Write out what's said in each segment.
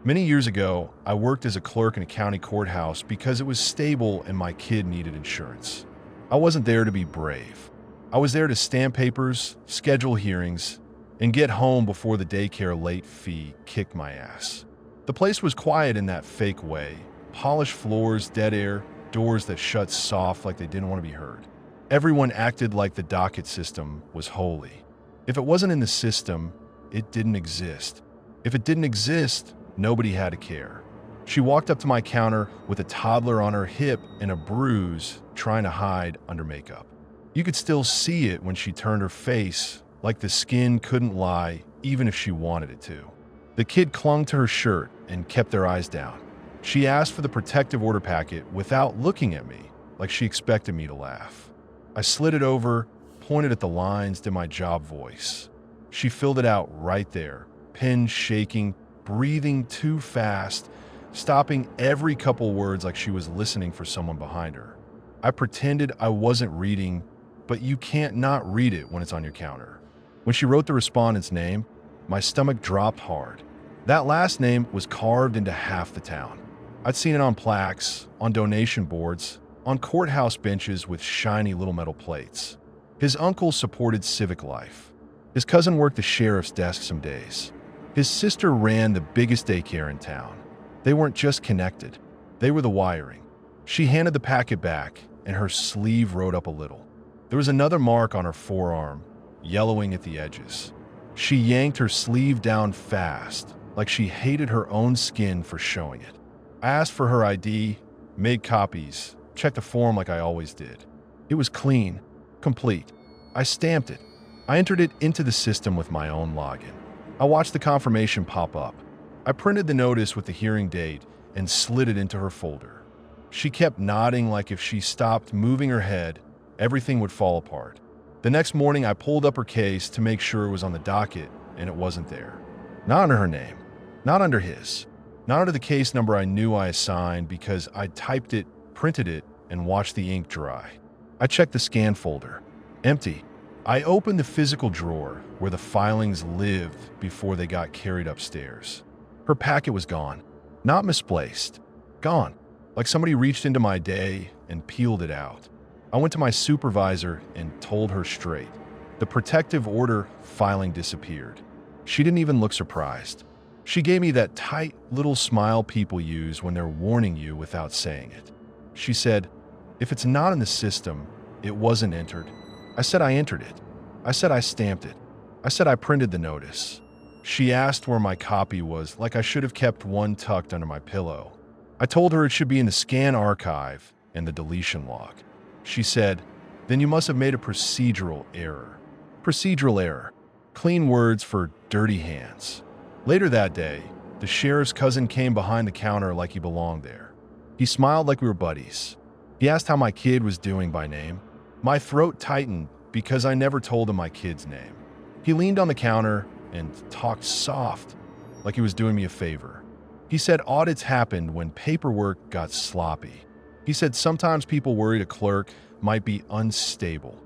Many years ago, I worked as a clerk in a county courthouse because it was stable and my kid needed insurance. I wasn't there to be brave. I was there to stamp papers, schedule hearings, and get home before the daycare late fee kicked my ass. The place was quiet in that fake way. Polished floors, dead air, doors that shut soft like they didn't want to be heard. Everyone acted like the docket system was holy. If it wasn't in the system, it didn't exist. If it didn't exist, nobody had to care. She walked up to my counter with a toddler on her hip and a bruise trying to hide under makeup. You could still see it when she turned her face, like the skin couldn't lie even if she wanted it to. The kid clung to her shirt and kept their eyes down. She asked for the protective order packet without looking at me, like she expected me to laugh. I slid it over, pointed at the lines, did my job voice. She filled it out right there, pen shaking, breathing too fast, stopping every couple words like she was listening for someone behind her. I pretended I wasn't reading, but you can't not read it when it's on your counter. When she wrote the respondent's name, my stomach dropped hard. That last name was carved into half the town. I'd seen it on plaques, on donation boards, on courthouse benches with shiny little metal plates. His uncle supported civic life. His cousin worked the sheriff's desk some days. His sister ran the biggest daycare in town. They weren't just connected, they were the wiring. She handed the packet back, and her sleeve rode up a little. There was another mark on her forearm, yellowing at the edges. She yanked her sleeve down fast, like she hated her own skin for showing it. I asked for her ID, made copies, checked the form like I always did. It was clean, complete. I stamped it. I entered it into the system with my own login. I watched the confirmation pop up. I printed the notice with the hearing date and slid it into her folder. She kept nodding like if she stopped moving her head, everything would fall apart. The next morning, I pulled up her case to make sure it was on the docket, and it wasn't there. Not under her name, not under his, not under the case number I knew I assigned because I'd typed it, printed it, and watched the ink dry. I checked the scan folder. Empty. I opened the physical drawer where the filings lived before they got carried upstairs. Her packet was gone. Not misplaced. Gone. Like somebody reached into my day and peeled it out. I went to my supervisor and told her straight. The protective order filing disappeared. She didn't even look surprised. She gave me that tight little smile people use when they're warning you without saying it. She said, "If it's not in the system, it wasn't entered." I said I entered it. I said I stamped it. I said I printed the notice. She asked where my copy was, like I should have kept one tucked under my pillow. I told her it should be in the scan archive and the deletion log. She said, "Then you must have made a procedural error." Procedural error. Clean words for dirty hands. Later that day, the sheriff's cousin came behind the counter like he belonged there. He smiled like we were buddies. He asked how my kid was doing by name. My throat tightened because I never told him my kid's name. He leaned on the counter and talked soft, like he was doing me a favor. He said audits happened when paperwork got sloppy. He said sometimes people worried a clerk might be unstable.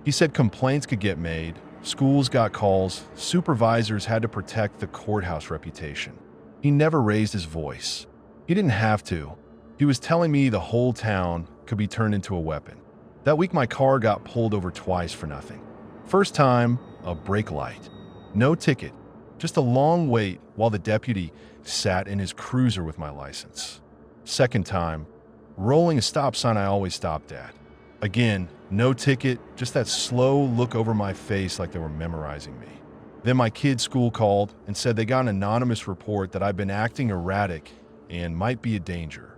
He said complaints could get made, schools got calls, supervisors had to protect the courthouse reputation. He never raised his voice. He didn't have to. He was telling me the whole town could be turned into a weapon. That week my car got pulled over twice for nothing. First time, a brake light. No ticket, just a long wait while the deputy sat in his cruiser with my license. Second time, rolling a stop sign I always stopped at. Again, no ticket, just that slow look over my face like they were memorizing me. Then my kid's school called and said they got an anonymous report that I'd been acting erratic and might be a danger.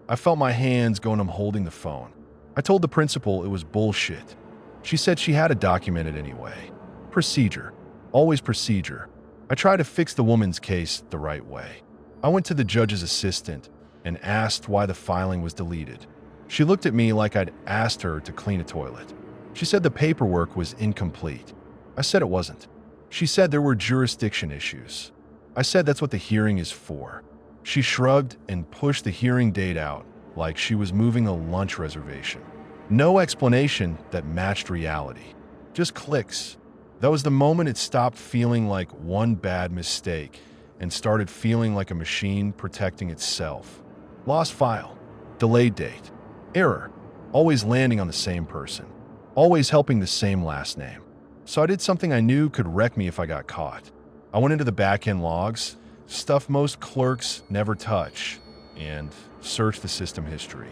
I felt my hands going I'm holding the phone. I told the principal it was bullshit. She said she had to document it anyway. Procedure. Always procedure. I tried to fix the woman's case the right way. I went to the judge's assistant and asked why the filing was deleted. She looked at me like I'd asked her to clean a toilet. She said the paperwork was incomplete. I said it wasn't. She said there were jurisdiction issues. I said that's what the hearing is for. She shrugged and pushed the hearing date out like she was moving a lunch reservation. No explanation that matched reality. Just clicks. That was the moment it stopped feeling like one bad mistake and started feeling like a machine protecting itself. Lost file, delayed date, error, always landing on the same person, always helping the same last name. So I did something I knew could wreck me if I got caught. I went into the back-end logs, stuff most clerks never touch, and searched the system history.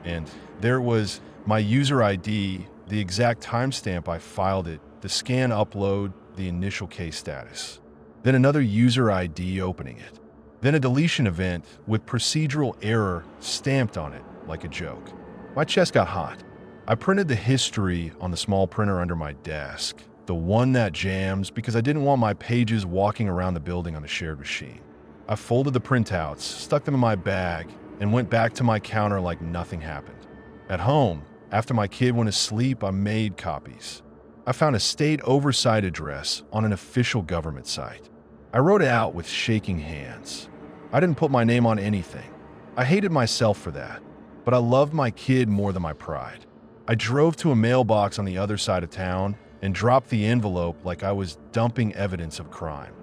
And there was my user ID, the exact timestamp I filed it, the scan upload, the initial case status. Then another user ID opening it. Then a deletion event with procedural error stamped on it like a joke. My chest got hot. I printed the history on the small printer under my desk, the one that jams because I didn't want my pages walking around the building on a shared machine. I folded the printouts, stuck them in my bag, and went back to my counter like nothing happened. At home, after my kid went to sleep, I made copies. I found a state oversight address on an official government site. I wrote it out with shaking hands. I didn't put my name on anything. I hated myself for that, but I loved my kid more than my pride. I drove to a mailbox on the other side of town and dropped the envelope like I was dumping evidence of crime.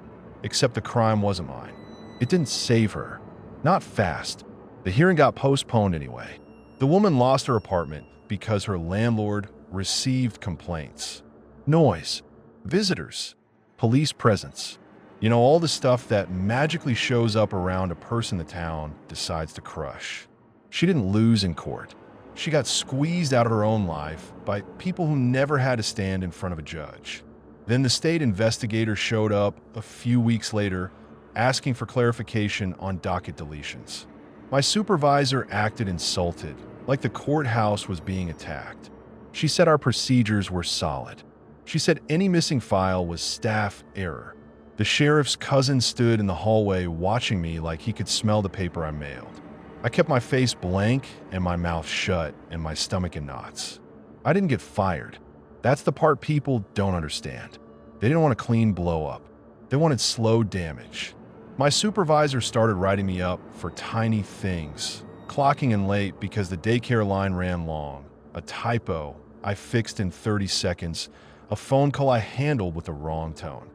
Except the crime wasn't mine. It didn't save her. Not fast. The hearing got postponed anyway. The woman lost her apartment because her landlord received complaints. Noise, visitors, police presence. You know, all the stuff that magically shows up around a person the town decides to crush. She didn't lose in court. She got squeezed out of her own life by people who never had to stand in front of a judge. Then the state investigator showed up a few weeks later asking for clarification on docket deletions. My supervisor acted insulted, like the courthouse was being attacked. She said our procedures were solid. She said any missing file was staff error. The sheriff's cousin stood in the hallway watching me like he could smell the paper I mailed. I kept my face blank and my mouth shut and my stomach in knots. I didn't get fired. That's the part people don't understand. They didn't want a clean blow-up. They wanted slow damage. My supervisor started writing me up for tiny things, clocking in late because the daycare line ran long, a typo I fixed in 30 seconds, a phone call I handled with the wrong tone.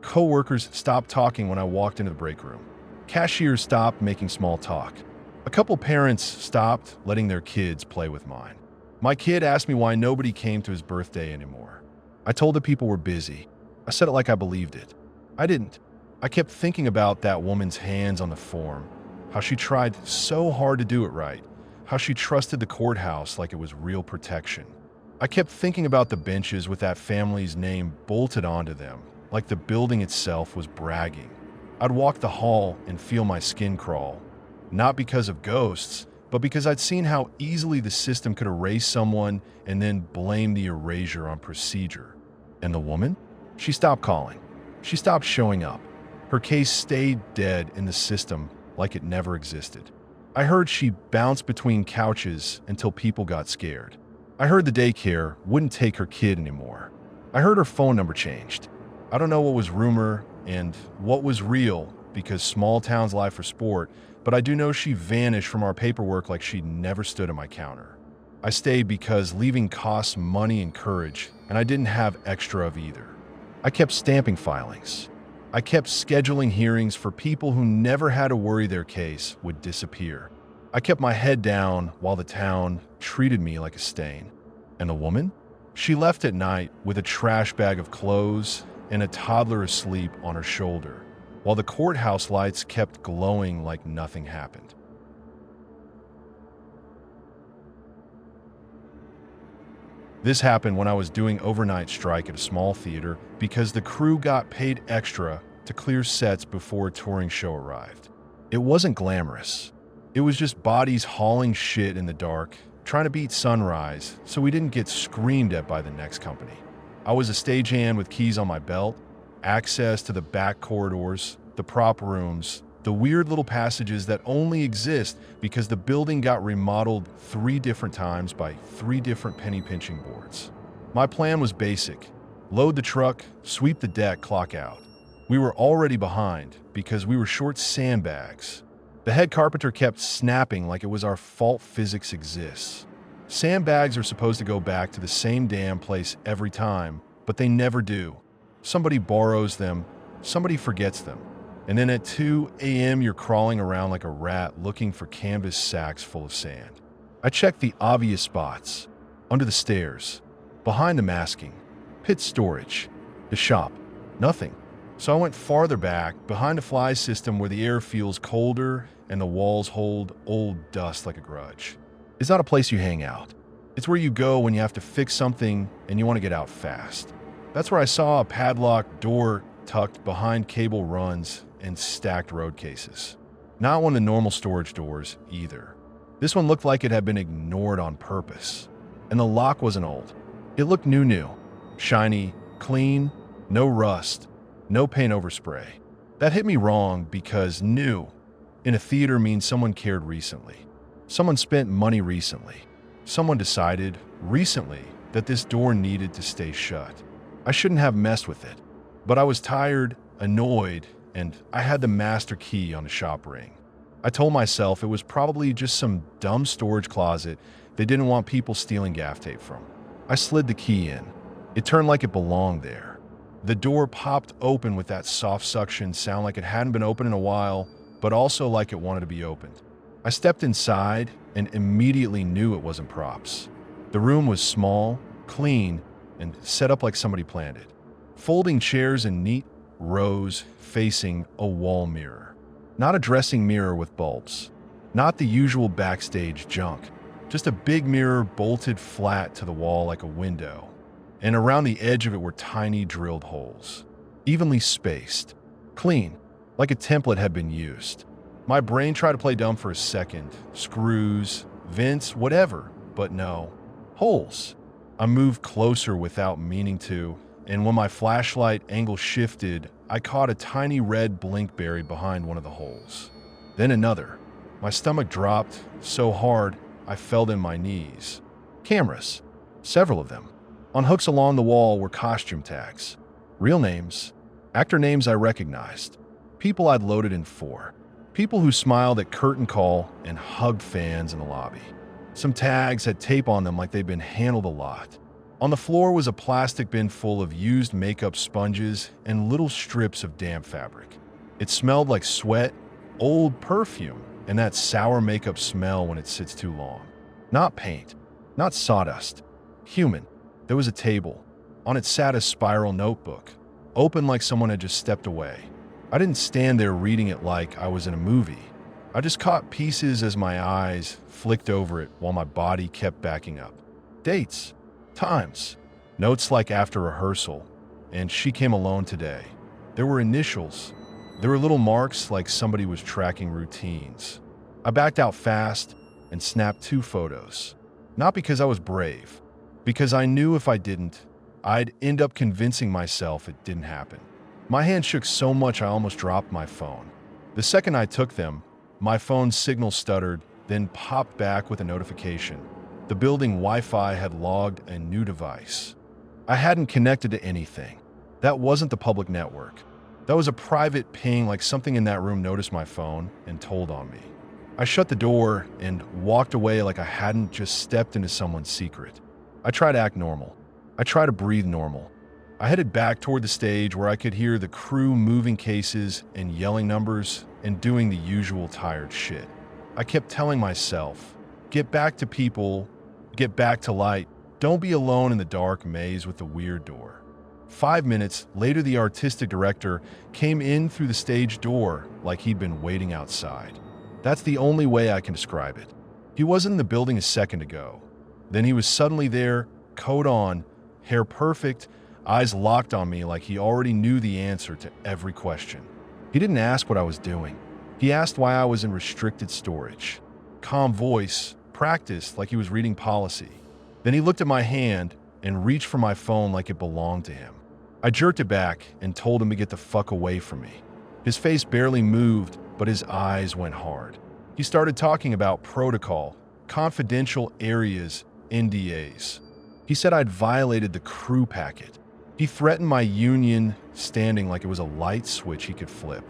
Coworkers stopped talking when I walked into the break room. Cashiers stopped making small talk. A couple parents stopped letting their kids play with mine. My kid asked me why nobody came to his birthday anymore. I told the people were busy. I said it like I believed it. I didn't. I kept thinking about that woman's hands on the form, how she tried so hard to do it right, how she trusted the courthouse like it was real protection. I kept thinking about the benches with that family's name bolted onto them, like the building itself was bragging. I'd walk the hall and feel my skin crawl, not because of ghosts, but because I'd seen how easily the system could erase someone and then blame the erasure on procedure. And the woman? She stopped calling. She stopped showing up. Her case stayed dead in the system like it never existed. I heard she bounced between couches until people got scared. I heard the daycare wouldn't take her kid anymore. I heard her phone number changed. I don't know what was rumor and what was real because small towns lie for sport, but I do know she vanished from our paperwork like she'd never stood at my counter. I stayed because leaving costs money and courage, and I didn't have extra of either. I kept stamping filings. I kept scheduling hearings for people who never had to worry their case would disappear. I kept my head down while the town treated me like a stain. And the woman? She left at night with a trash bag of clothes and a toddler asleep on her shoulder, while the courthouse lights kept glowing like nothing happened. This happened when I was doing overnight strike at a small theater because the crew got paid extra to clear sets before a touring show arrived. It wasn't glamorous. It was just bodies hauling shit in the dark, trying to beat sunrise so we didn't get screamed at by the next company. I was a stagehand with keys on my belt, access to the back corridors, the prop rooms, the weird little passages that only exist because the building got remodeled 3 different times by 3 different penny pinching boards. My plan was basic. Load the truck, sweep the deck, clock out. We were already behind because we were short sandbags. The head carpenter kept snapping like it was our fault physics exists. Sandbags are supposed to go back to the same damn place every time, but they never do. Somebody borrows them, somebody forgets them. And then at 2 a.m., you're crawling around like a rat looking for canvas sacks full of sand. I checked the obvious spots: under the stairs, behind the masking, pit storage, the shop. Nothing. So I went farther back, behind a fly system where the air feels colder and the walls hold old dust like a grudge. It's not a place you hang out. It's where you go when you have to fix something and you want to get out fast. That's where I saw a padlocked door tucked behind cable runs and stacked road cases. Not one of the normal storage doors either. This one looked like it had been ignored on purpose. And the lock wasn't old. It looked new, shiny, clean, no rust, no paint overspray. That hit me wrong because new in a theater means someone cared recently. Someone spent money recently. Someone decided recently that this door needed to stay shut. I shouldn't have messed with it, but I was tired, annoyed, and I had the master key on the shop ring. I told myself it was probably just some dumb storage closet they didn't want people stealing gaff tape from. I slid the key in. It turned like it belonged there. The door popped open with that soft suction sound, like it hadn't been open in a while, but also like it wanted to be opened. I stepped inside and immediately knew it wasn't props. The room was small, clean, and set up like somebody planned it. Folding chairs in neat rows facing a wall mirror. Not a dressing mirror with bulbs. Not the usual backstage junk. Just a big mirror bolted flat to the wall like a window. And around the edge of it were tiny drilled holes. Evenly spaced. Clean, like a template had been used. My brain tried to play dumb for a second. Screws, vents, whatever. But no. Holes. I moved closer without meaning to, and when my flashlight angle shifted, I caught a tiny red blink buried behind one of the holes. Then another. My stomach dropped so hard I fell in my knees. Cameras. Several of them. On hooks along the wall were costume tags. Real names. Actor names I recognized. People I'd loaded in for. People who smiled at curtain call and hugged fans in the lobby. Some tags had tape on them like they'd been handled a lot. On the floor was a plastic bin full of used makeup sponges and little strips of damp fabric. It smelled like sweat, old perfume, and that sour makeup smell when it sits too long. Not paint, not sawdust. Human. There was a table. On it sat a spiral notebook, open like someone had just stepped away. I didn't stand there reading it like I was in a movie. I just caught pieces as my eyes flicked over it while my body kept backing up. Dates. Times. Notes like after rehearsal. And she came alone today. There were initials. There were little marks like somebody was tracking routines. I backed out fast and snapped 2 photos. Not because I was brave. Because I knew if I didn't, I'd end up convincing myself it didn't happen. My hand shook so much I almost dropped my phone. The second I took them, my phone's signal stuttered, then popped back with a notification. The building Wi-Fi had logged a new device. I hadn't connected to anything. That wasn't the public network. That was a private ping, like something in that room noticed my phone and told on me. I shut the door and walked away like I hadn't just stepped into someone's secret. I tried to act normal. I tried to breathe normal. I headed back toward the stage where I could hear the crew moving cases and yelling numbers and doing the usual tired shit. I kept telling myself, get back to people, get back to light, don't be alone in the dark maze with the weird door. 5 minutes later, the artistic director came in through the stage door like he'd been waiting outside. That's the only way I can describe it. He wasn't in the building a second ago. Then he was suddenly there, coat on, hair perfect, eyes locked on me like he already knew the answer to every question. He didn't ask what I was doing. He asked why I was in restricted storage. Calm voice, practiced like he was reading policy. Then he looked at my hand and reached for my phone like it belonged to him. I jerked it back and told him to get the fuck away from me. His face barely moved, but his eyes went hard. He started talking about protocol, confidential areas, NDAs. He said I'd violated the crew packet. He threatened my union, standing like it was a light switch he could flip.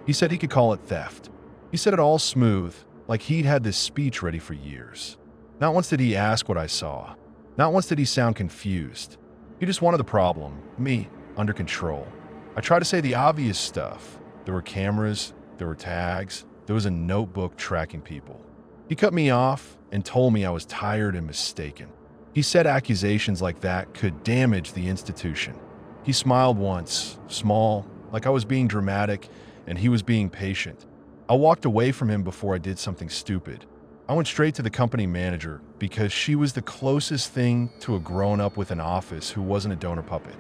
He said he could call it theft. He said it all smooth, like he'd had this speech ready for years. Not once did he ask what I saw. Not once did he sound confused. He just wanted the problem, me, under control. I tried to say the obvious stuff. There were cameras, there were tags, there was a notebook tracking people. He cut me off and told me I was tired and mistaken. He said accusations like that could damage the institution. He smiled once, small, like I was being dramatic, and he was being patient. I walked away from him before I did something stupid. I went straight to the company manager because she was the closest thing to a grown-up with an office who wasn't a donor puppet.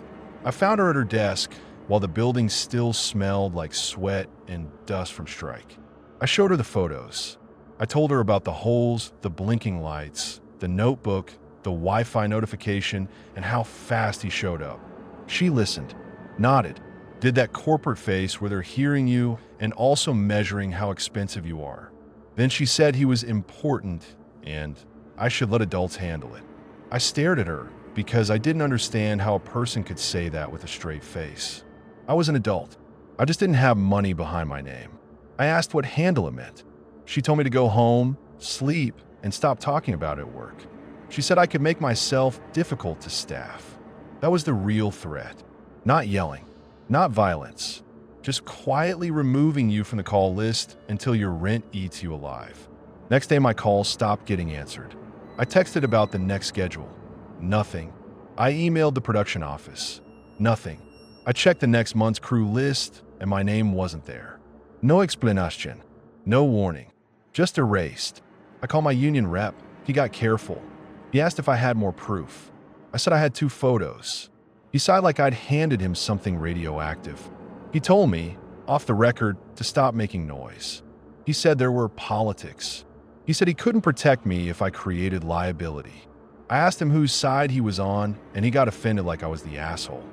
I found her at her desk while the building still smelled like sweat and dust from strike. I showed her the photos. I told her about the holes, the blinking lights, the notebook, the Wi-Fi notification, and how fast he showed up. She listened, nodded, did that corporate face where they're hearing you and also measuring how expensive you are. Then she said he was important and I should let adults handle it. I stared at her because I didn't understand how a person could say that with a straight face. I was an adult. I just didn't have money behind my name. I asked what handle it meant. She told me to go home, sleep, and stop talking about it at work. She said I could make myself difficult to staff. That was the real threat. Not yelling, not violence, just quietly removing you from the call list until your rent eats you alive. Next day, my calls stopped getting answered. I texted about the next schedule. Nothing. I emailed the production office. Nothing. I checked the next month's crew list, and my name wasn't there. No explanation. No warning. Just erased. I called my union rep. He got careful. He asked if I had more proof. I said I had 2 photos. He sighed like I'd handed him something radioactive. He told me, off the record, to stop making noise. He said there were politics. He said he couldn't protect me if I created liability. I asked him whose side he was on, and he got offended like I was the asshole.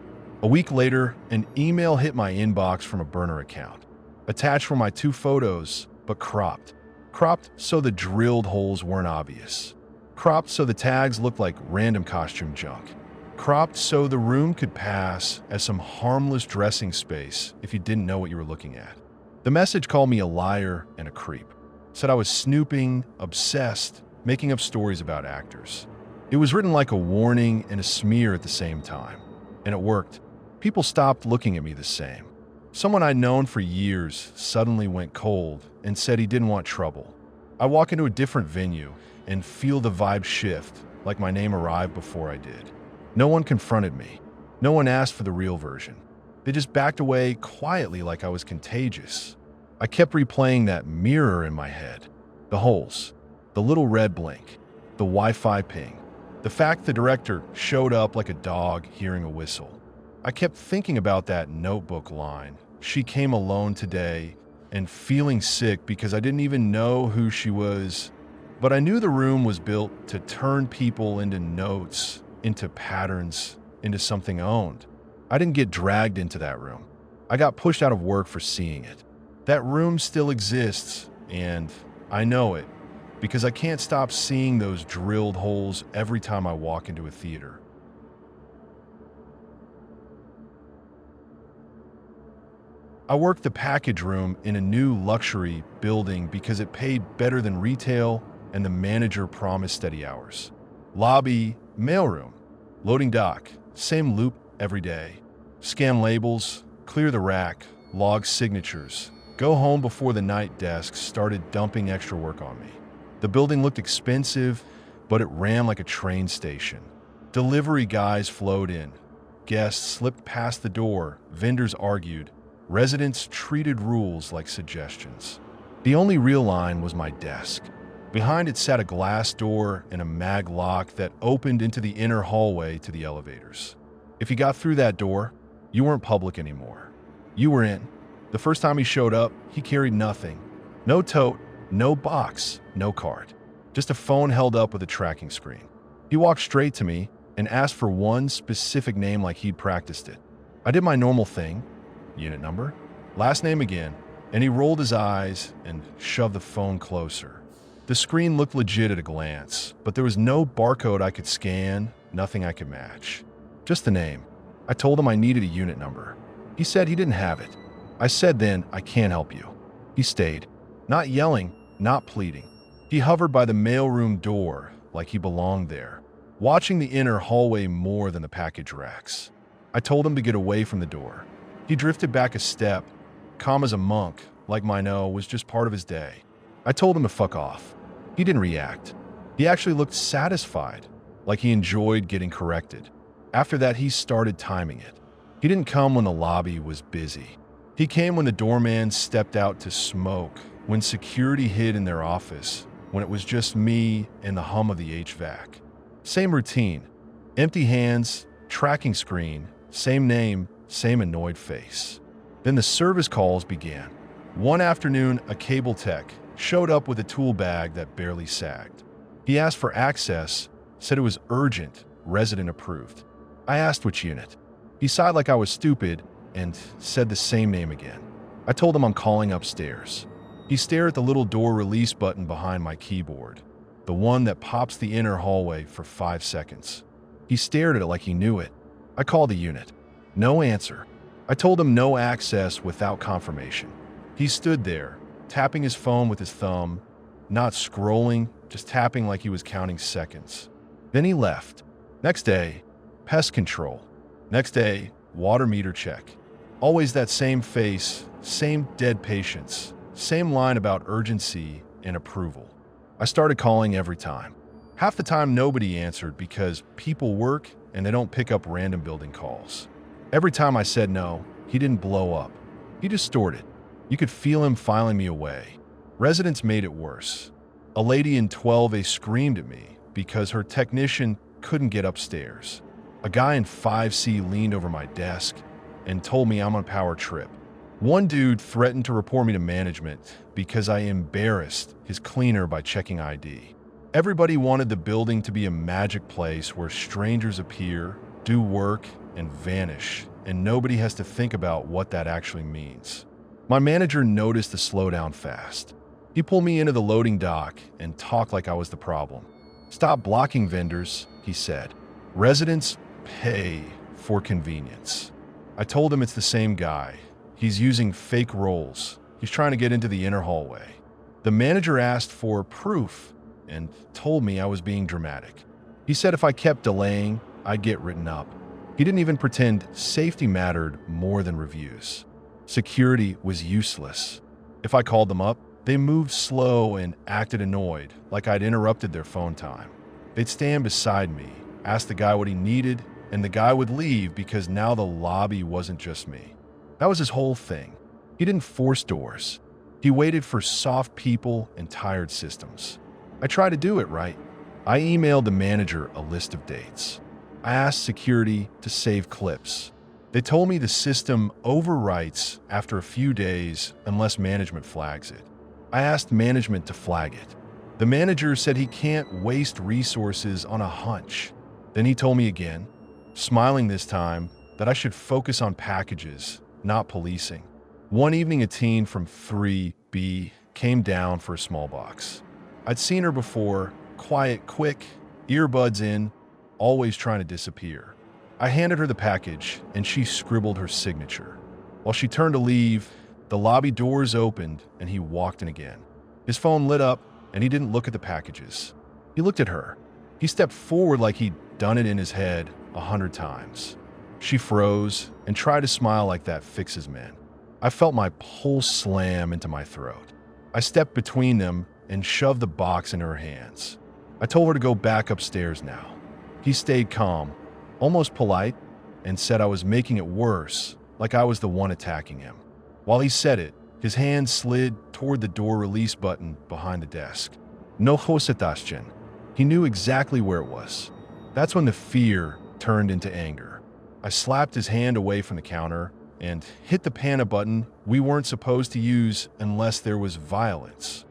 A week later, an email hit my inbox from a burner account. Attached were my 2 photos, but cropped. Cropped so the drilled holes weren't obvious. Cropped so the tags looked like random costume junk. Cropped so the room could pass as some harmless dressing space if you didn't know what you were looking at. The message called me a liar and a creep. Said I was snooping, obsessed, making up stories about actors. It was written like a warning and a smear at the same time. And it worked. People stopped looking at me the same. Someone I'd known for years suddenly went cold and said he didn't want trouble. I walk into a different venue and feel the vibe shift, like my name arrived before I did. No one confronted me. No one asked for the real version. They just backed away quietly like I was contagious. I kept replaying that mirror in my head. The holes, the little red blink, the Wi-Fi ping, the fact the director showed up like a dog hearing a whistle. I kept thinking about that notebook line. She came alone today, and feeling sick because I didn't even know who she was. But I knew the room was built to turn people into notes, into patterns, into something owned. I didn't get dragged into that room. I got pushed out of work for seeing it. That room still exists, and I know it because I can't stop seeing those drilled holes every time I walk into a theater. I worked the package room in a new luxury building because it paid better than retail and the manager promised steady hours. Lobby, mailroom, loading dock, same loop every day. Scan labels, clear the rack, log signatures, go home before the night desk started dumping extra work on me. The building looked expensive, but it ran like a train station. Delivery guys flowed in. Guests slipped past the door, vendors argued. Residents treated rules like suggestions. The only real line was my desk. Behind it sat a glass door and a mag lock that opened into the inner hallway to the elevators. If you got through that door, you weren't public anymore. You were in. The first time he showed up, he carried nothing. No tote, no box, no card. Just a phone held up with a tracking screen. He walked straight to me and asked for one specific name like he'd practiced it. I did my normal thing. Unit number, last name again, and he rolled his eyes and shoved the phone closer. The screen looked legit at a glance, but there was no barcode I could scan, nothing I could match. Just the name. I told him I needed a unit number. He said he didn't have it. I said then, I can't help you. He stayed, not yelling, not pleading. He hovered by the mailroom door like he belonged there, watching the inner hallway more than the package racks. I told him to get away from the door. He drifted back a step, calm as a monk, like my no was just part of his day. I told him to fuck off. He didn't react. He actually looked satisfied, like he enjoyed getting corrected. After that, he started timing it. He didn't come when the lobby was busy. He came when the doorman stepped out to smoke, when security hid in their office, when it was just me and the hum of the HVAC. Same routine. Empty hands, tracking screen, same name, same annoyed face. Then the service calls began. One afternoon, a cable tech showed up with a tool bag that barely sagged. He asked for access, said it was urgent, resident approved. I asked which unit. He sighed like I was stupid and said the same name again. I told him I'm calling upstairs. He stared at the little door release button behind my keyboard, the one that pops the inner hallway for 5 seconds. He stared at it like he knew it. I called the unit. No answer. I told him no access without confirmation. He stood there, tapping his phone with his thumb, not scrolling, just tapping like he was counting seconds. Then he left. Next day, pest control. Next day, water meter check. Always that same face, same dead patience, same line about urgency and approval. I started calling every time. Half the time nobody answered because people work and they don't pick up random building calls. Every time I said no, he didn't blow up. He distorted. You could feel him filing me away. Residents made it worse. A lady in 12A screamed at me because her technician couldn't get upstairs. A guy in 5C leaned over my desk and told me I'm on a power trip. One dude threatened to report me to management because I embarrassed his cleaner by checking ID. Everybody wanted the building to be a magic place where strangers appear, do work, and vanish, and nobody has to think about what that actually means. My manager noticed the slowdown fast. He pulled me into the loading dock and talked like I was the problem. "Stop blocking vendors," he said. "Residents pay for convenience." I told him it's the same guy. He's using fake roles. He's trying to get into the inner hallway. The manager asked for proof and told me I was being dramatic. He said if I kept delaying, I'd get written up. He didn't even pretend safety mattered more than reviews. Security was useless. If I called them up, they moved slow and acted annoyed, like I'd interrupted their phone time. They'd stand beside me, ask the guy what he needed, and the guy would leave because now the lobby wasn't just me. That was his whole thing. He didn't force doors. He waited for soft people and tired systems. I tried to do it right. I emailed the manager a list of dates. I asked security to save clips. They told me the system overwrites after a few days unless management flags it. I asked management to flag it. The manager said he can't waste resources on a hunch. Then he told me again, smiling this time, that I should focus on packages, not policing. One evening, a teen from 3B came down for a small box. I'd seen her before, quiet, quick, earbuds in, always trying to disappear. I handed her the package, and she scribbled her signature. While she turned to leave, the lobby doors opened, and he walked in again. His phone lit up, and he didn't look at the packages. He looked at her. He stepped forward like he'd done it in his head 100 times. She froze and tried to smile like that fixes men. I felt my pulse slam into my throat. I stepped between them and shoved the box in her hands. I told her to go back upstairs now. He stayed calm, almost polite, and said I was making it worse, like I was the one attacking him. While he said it, his hand slid toward the door release button behind the desk. No hosetaschen. He knew exactly where it was. That's when the fear turned into anger. I slapped his hand away from the counter and hit the panic button we weren't supposed to use unless there was violence.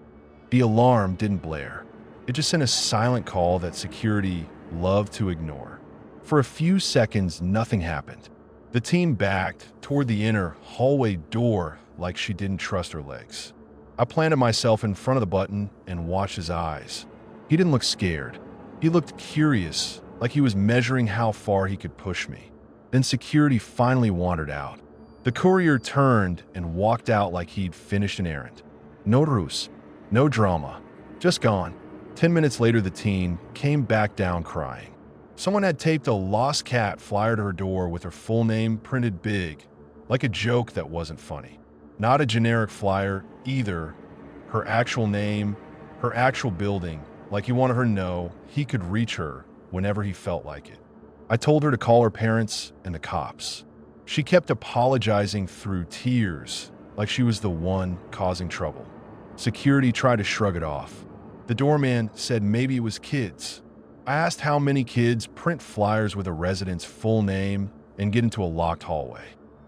The alarm didn't blare. It just sent a silent call that security loved to ignore. For a few seconds, nothing happened. The teen backed toward the inner hallway door like she didn't trust her legs. I planted myself in front of the button and watched his eyes. He didn't look scared. He looked curious, like he was measuring how far he could push me. Then security finally wandered out. The courier turned and walked out like he'd finished an errand. No ruse, no drama, just gone. 10 minutes later, the teen came back down crying. Someone had taped a lost cat flyer to her door with her full name printed big, like a joke that wasn't funny. Not a generic flyer either. Her actual name, her actual building, like he wanted her to know he could reach her whenever he felt like it. I told her to call her parents and the cops. She kept apologizing through tears, like she was the one causing trouble. Security tried to shrug it off. The doorman said maybe it was kids. I asked how many kids print flyers with a resident's full name and get into a locked hallway.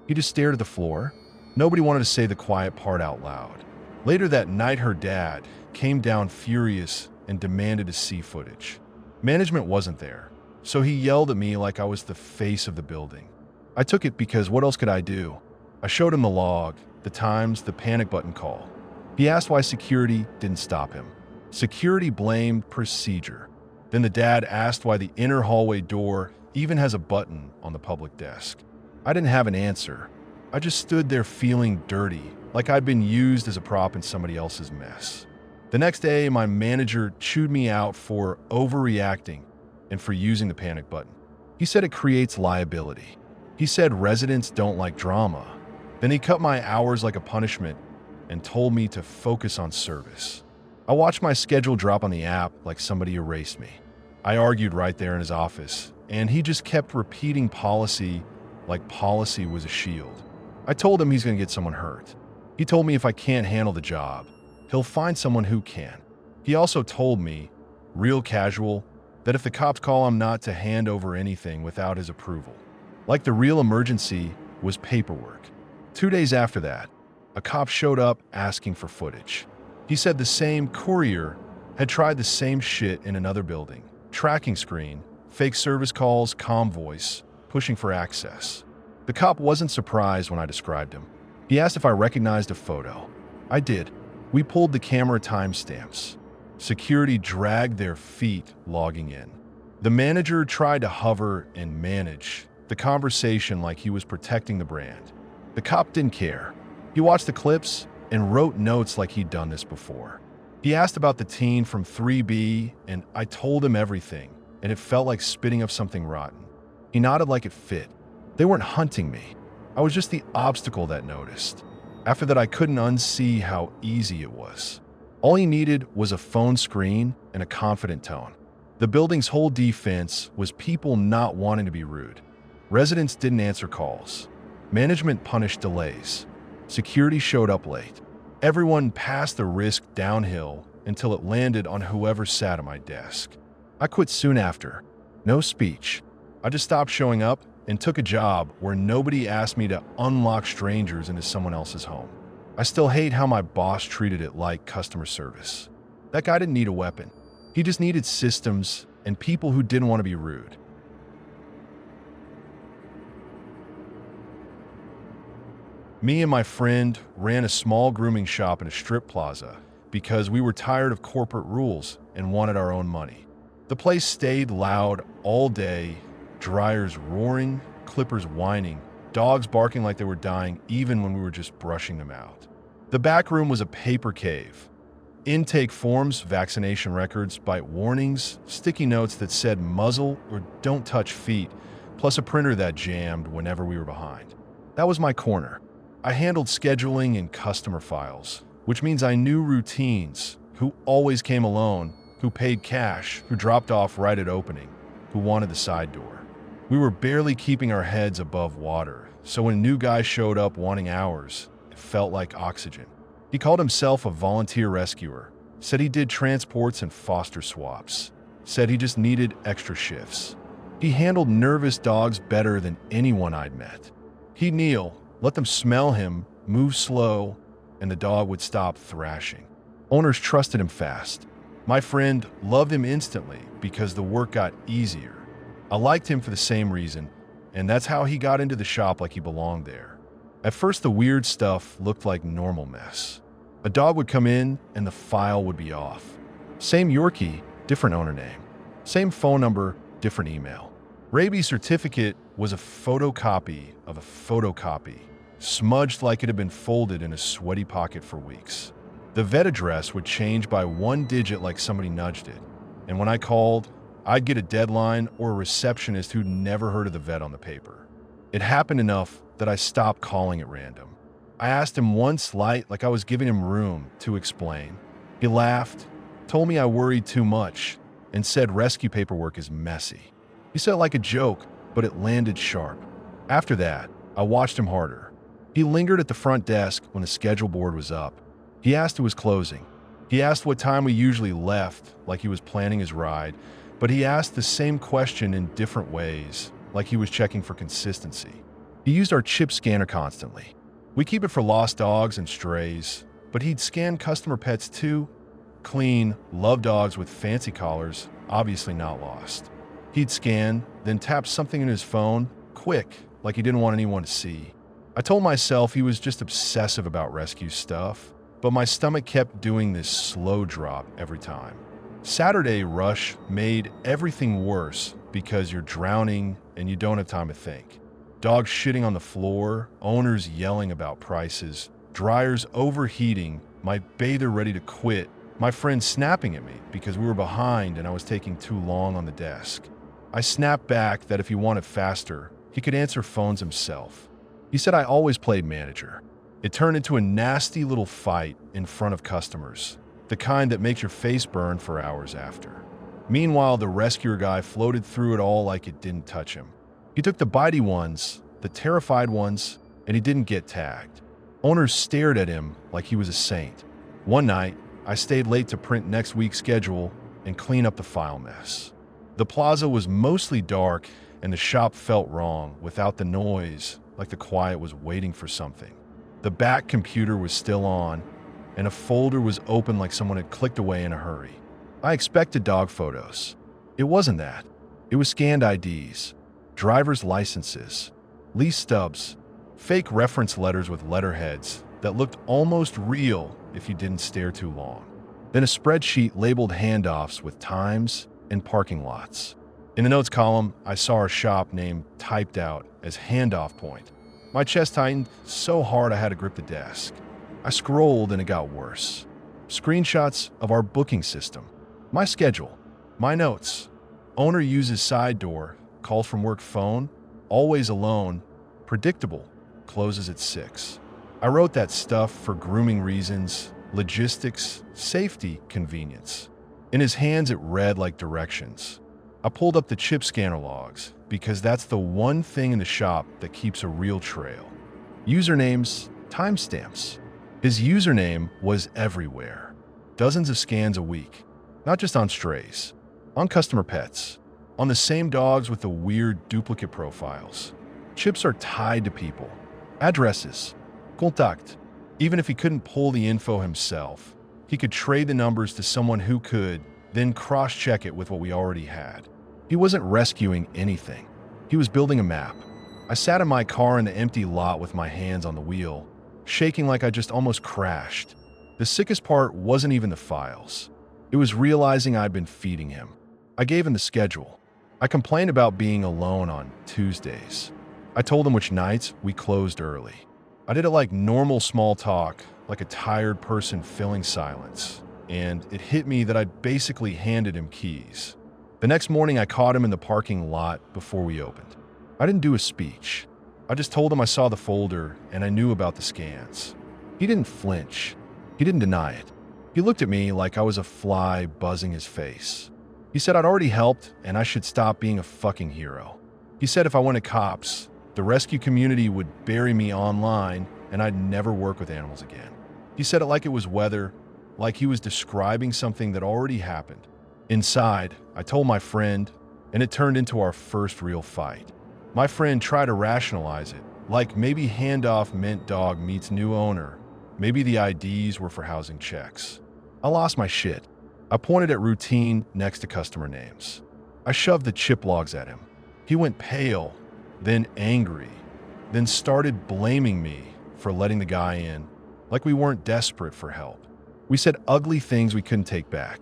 He just stared at the floor. Nobody wanted to say the quiet part out loud. Later that night, her dad came down furious and demanded to see footage. Management wasn't there, so he yelled at me like I was the face of the building. I took it because what else could I do? I showed him the log, the times, the panic button call. He asked why security didn't stop him. Security blamed procedure. Then the dad asked why the inner hallway door even has a button on the public desk. I didn't have an answer. I just stood there feeling dirty, like I'd been used as a prop in somebody else's mess. The next day, my manager chewed me out for overreacting and for using the panic button. He said it creates liability. He said residents don't like drama. Then he cut my hours like a punishment and told me to focus on service. I watched my schedule drop on the app like somebody erased me. I argued right there in his office, and he just kept repeating policy like policy was a shield. I told him he's going to get someone hurt. He told me if I can't handle the job, he'll find someone who can. He also told me, real casual, that if the cops call him not to hand over anything without his approval. Like the real emergency was paperwork. 2 days after that, a cop showed up asking for footage. He said the same courier had tried the same shit in another building. Tracking screen, fake service calls, comm voice, pushing for access. The cop wasn't surprised when I described him. He asked if I recognized a photo. I did. We pulled the camera timestamps. Security dragged their feet logging in. The manager tried to hover and manage the conversation like he was protecting the brand. The cop didn't care. He watched the clips and wrote notes like he'd done this before. He asked about the teen from 3B, and I told him everything, and it felt like spitting up something rotten. He nodded like it fit. They weren't hunting me. I was just the obstacle that noticed. After that, I couldn't unsee how easy it was. All he needed was a phone screen and a confident tone. The building's whole defense was people not wanting to be rude. Residents didn't answer calls. Management punished delays. Security showed up late. Everyone passed the risk downhill until it landed on whoever sat at my desk. I quit soon after. No speech. I just stopped showing up and took a job where nobody asked me to unlock strangers into someone else's home. I still hate how my boss treated it like customer service. That guy didn't need a weapon. He just needed systems and people who didn't want to be rude. Me and my friend ran a small grooming shop in a strip plaza because we were tired of corporate rules and wanted our own money. The place stayed loud all day, dryers roaring, clippers whining, dogs barking like they were dying even when we were just brushing them out. The back room was a paper cave. Intake forms, vaccination records, bite warnings, sticky notes that said muzzle or don't touch feet, plus a printer that jammed whenever we were behind. That was my corner. I handled scheduling and customer files, which means I knew routines, who always came alone, who paid cash, who dropped off right at opening, who wanted the side door. We were barely keeping our heads above water, so when a new guy showed up wanting hours, it felt like oxygen. He called himself a volunteer rescuer, said he did transports and foster swaps, said he just needed extra shifts. He handled nervous dogs better than anyone I'd met. He'd kneel, let them smell him, move slow, and the dog would stop thrashing. Owners trusted him fast. My friend loved him instantly because the work got easier. I liked him for the same reason, and that's how he got into the shop like he belonged there. At first, the weird stuff looked like normal mess. A dog would come in and the file would be off. Same Yorkie, different owner name. Same phone number, different email. Rabies certificate was a photocopy of a photocopy, smudged like it had been folded in a sweaty pocket for weeks. The vet address would change by one digit like somebody nudged it, and when I called, I'd get a deadline or a receptionist who'd never heard of the vet on the paper. It happened enough that I stopped calling at random. I asked him once light, like I was giving him room to explain. He laughed, told me I worried too much, and said rescue paperwork is messy. He said it like a joke, but it landed sharp. After that, I watched him harder. He lingered at the front desk when the schedule board was up. He asked who was closing. He asked what time we usually left, like he was planning his ride, but he asked the same question in different ways, like he was checking for consistency. He used our chip scanner constantly. We keep it for lost dogs and strays, but he'd scan customer pets too. Clean, love dogs with fancy collars, obviously not lost. He'd scan, then tap something in his phone, quick, like he didn't want anyone to see. I told myself he was just obsessive about rescue stuff, but my stomach kept doing this slow drop every time. Saturday rush made everything worse because you're drowning and you don't have time to think. Dogs shitting on the floor, owners yelling about prices, dryers overheating, my bather ready to quit, my friend snapping at me because we were behind and I was taking too long on the desk. I snapped back that if he wanted faster, he could answer phones himself. He said I always played manager. It turned into a nasty little fight in front of customers, the kind that makes your face burn for hours after. Meanwhile, the rescuer guy floated through it all like it didn't touch him. He took the bitey ones, the terrified ones, and he didn't get tagged. Owners stared at him like he was a saint. One night, I stayed late to print next week's schedule and clean up the file mess. The plaza was mostly dark and the shop felt wrong without the noise, like the quiet was waiting for something. The back computer was still on, and a folder was open like someone had clicked away in a hurry. I expected dog photos. It wasn't that. It was scanned IDs, driver's licenses, lease stubs, fake reference letters with letterheads that looked almost real if you didn't stare too long. Then a spreadsheet labeled handoffs with times and parking lots. In the notes column, I saw our shop name typed out as handoff point. My chest tightened so hard I had to grip the desk. I scrolled and it got worse. Screenshots of our booking system, my schedule, my notes. Owner uses side door, calls from work phone, always alone, predictable, closes at 6. I wrote that stuff for grooming reasons, logistics, safety, convenience. In his hands it read like directions. I pulled up the chip scanner logs because that's the one thing in the shop that keeps a real trail. Usernames, timestamps. His username was everywhere. Dozens of scans a week. Not just on strays, on customer pets, on the same dogs with the weird duplicate profiles. Chips are tied to people. Addresses, contact. Even if he couldn't pull the info himself, he could trade the numbers to someone who could, then cross-check it with what we already had. He wasn't rescuing anything. He was building a map. I sat in my car in the empty lot with my hands on the wheel, shaking like I just almost crashed. The sickest part wasn't even the files. It was realizing I'd been feeding him. I gave him the schedule. I complained about being alone on Tuesdays. I told him which nights we closed early. I did it like normal small talk, like a tired person filling silence. And it hit me that I'd basically handed him keys. The next morning, I caught him in the parking lot before we opened. I didn't do a speech. I just told him I saw the folder and I knew about the scans. He didn't flinch. He didn't deny it. He looked at me like I was a fly buzzing his face. He said I'd already helped and I should stop being a fucking hero. He said if I went to cops, the rescue community would bury me online and I'd never work with animals again. He said it like it was weather, like he was describing something that already happened. Inside, I told my friend, and it turned into our first real fight. My friend tried to rationalize it, like maybe handoff meant dog meets new owner. Maybe the IDs were for housing checks. I lost my shit. I pointed at routine next to customer names. I shoved the chip logs at him. He went pale, then angry, then started blaming me for letting the guy in, like we weren't desperate for help. We said ugly things we couldn't take back.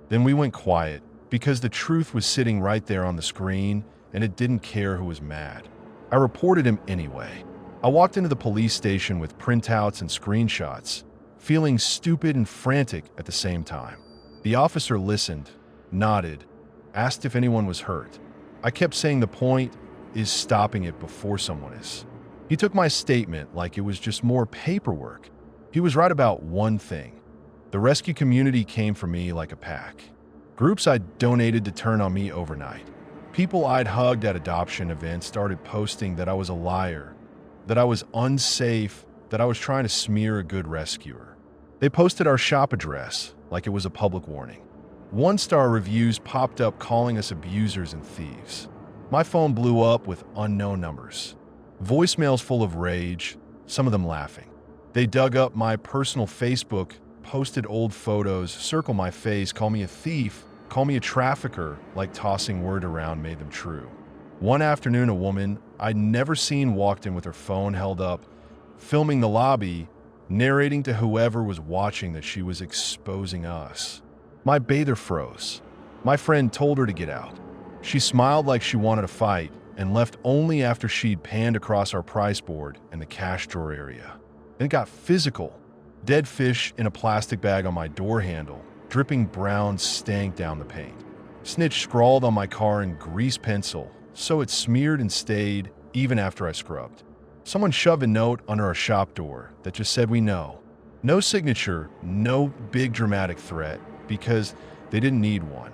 Then we went quiet because the truth was sitting right there on the screen and it didn't care who was mad. I reported him anyway. I walked into the police station with printouts and screenshots, feeling stupid and frantic at the same time. The officer listened, nodded, asked if anyone was hurt. I kept saying the point is stopping it before someone is. He took my statement like it was just more paperwork. He was right about one thing. The rescue community came for me like a pack. Groups I'd donated to turn on me overnight. People I'd hugged at adoption events started posting that I was a liar, that I was unsafe, that I was trying to smear a good rescuer. They posted our shop address like it was a public warning. One-star reviews popped up calling us abusers and thieves. My phone blew up with unknown numbers. Voicemails full of rage, some of them laughing. They dug up my personal Facebook, posted old photos, circle my face, call me a thief, call me a trafficker, like tossing word around made them true. One afternoon, a woman I'd never seen walked in with her phone held up, filming the lobby, narrating to whoever was watching that she was exposing us. My bather froze. My friend told her to get out. She smiled like she wanted to fight and left only after she'd panned across our price board and the cash drawer area. Then it got physical. Dead fish in a plastic bag on my door handle, dripping brown stank down the paint. Snitch scrawled on my car in grease pencil, so it smeared and stayed even after I scrubbed. Someone shoved a note under our shop door that just said we know. No signature, no big dramatic threat, because they didn't need one.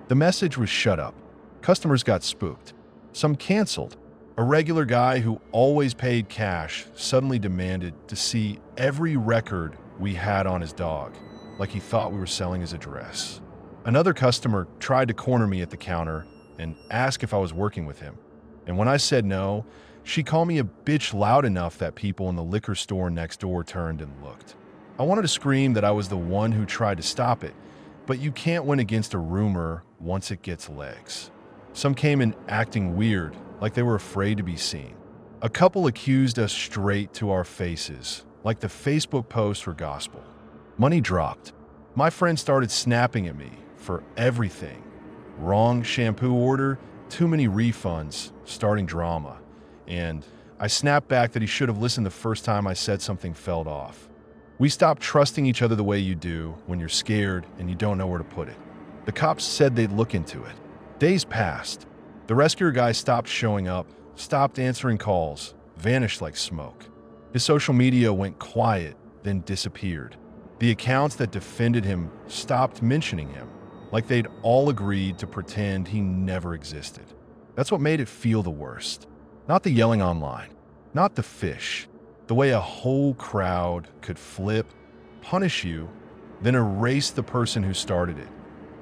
The message was shut up. Customers got spooked. Some canceled. A regular guy who always paid cash suddenly demanded to see every record we had on his dog, like he thought we were selling his address. Another customer tried to corner me at the counter and ask if I was working with him. And when I said no, she called me a bitch loud enough that people in the liquor store next door turned and looked. I wanted to scream that I was the one who tried to stop it, but you can't win against a rumor once it gets legs. Some came in acting weird, like they were afraid to be seen. A couple accused us straight to our faces, like the Facebook posts were gospel. Money dropped. My friend started snapping at me for everything. Wrong shampoo order, too many refunds, starting drama. And I snapped back that he should have listened the first time I said something felt off. We stopped trusting each other the way you do when you're scared and you don't know where to put it. The cops said they'd look into it. Days passed. The rescuer guy stopped showing up, stopped answering calls, vanished like smoke. His social media went quiet, then disappeared. The accounts that defended him stopped mentioning him, like they'd all agreed to pretend he never existed. That's what made it feel the worst. Not the yelling online, not the fish, the way a whole crowd could flip, punish you, then erase the person who started it,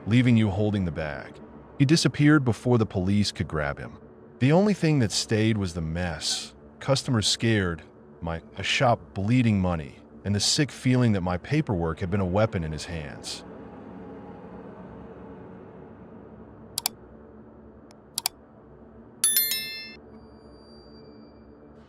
leaving you holding the bag. He disappeared before the police could grab him. The only thing that stayed was the mess, customers scared, a shop bleeding money, and the sick feeling that my paperwork had been a weapon in his hands.